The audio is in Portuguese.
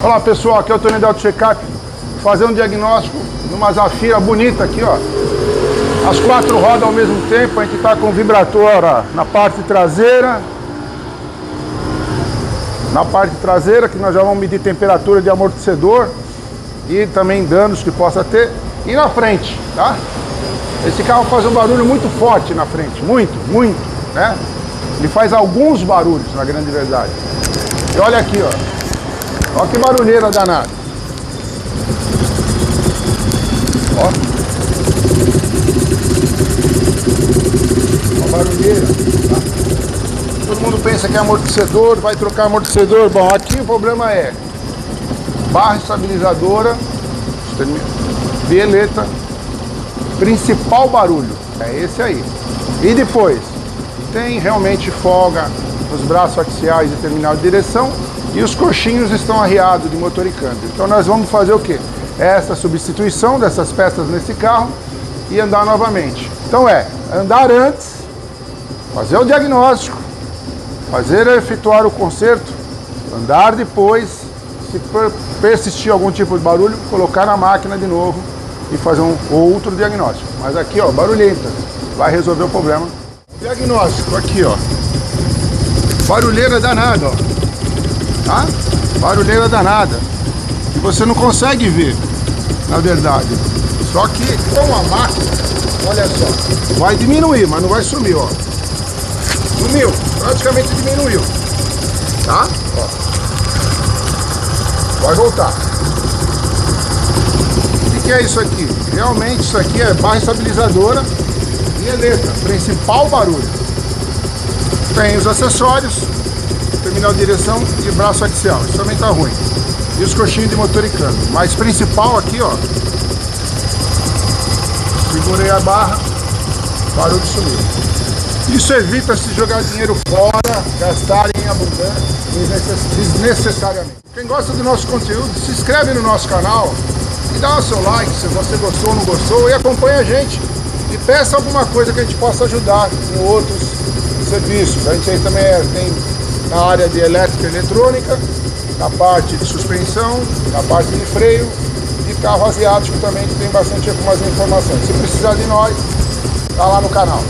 Olá pessoal, aqui é o Tony da Auto Checkup, fazer um diagnóstico numa Zafira bonita aqui, ó. As quatro rodas ao mesmo tempo, a gente está com o vibrator na parte traseira. Na parte traseira, que nós já vamos medir temperatura de amortecedor e também danos que possa ter. E na frente, tá? Esse carro faz um barulho muito forte na frente, muito, né? Ele faz alguns barulhos, na grande verdade. E olha aqui, ó. Olha que barulheira danada. Ó. Uma barulheira. Tá? Todo mundo pensa que é amortecedor, vai trocar amortecedor. Bom, aqui o problema é barra estabilizadora, bieleta, principal barulho. É esse aí. E depois, tem realmente folga nos braços axiais e terminal de direção. E os coxinhos estão arriados de motor e câmbio. Então nós vamos fazer o quê? Essa substituição dessas peças nesse carro e andar novamente. Então andar antes, fazer o diagnóstico, efetuar o conserto, andar depois, se persistir algum tipo de barulho, colocar na máquina de novo e fazer um outro diagnóstico. Mas aqui, ó, barulhenta, vai resolver o problema. Diagnóstico aqui, ó, barulheira danada, ó. Tá? Barulheira danada, que você não consegue ver, na verdade. Só que com a máquina, olha só, vai diminuir, mas não vai sumir, ó. Sumiu, praticamente diminuiu, tá? Ó. Vai voltar. O que é isso aqui? Realmente isso aqui é barra estabilizadora e letra, principal barulho. Tem os acessórios, terminal de direção e braço axial, isso também tá ruim. E os coxinhos de motor e câmbio. Mas principal aqui, ó. Segurei a barra, barulho sumiu. Isso evita se jogar dinheiro fora, gastar em abundância, desnecessariamente. Quem gosta do nosso conteúdo, se inscreve no nosso canal e dá o seu like se você gostou ou não gostou e acompanha a gente. E peça alguma coisa que a gente possa ajudar em outros serviços. A gente aí também tem na área de elétrica e eletrônica, na parte de suspensão, na parte de freio e carro asiático também, que tem bastante algumas informações. Se precisar de nós, tá lá no canal.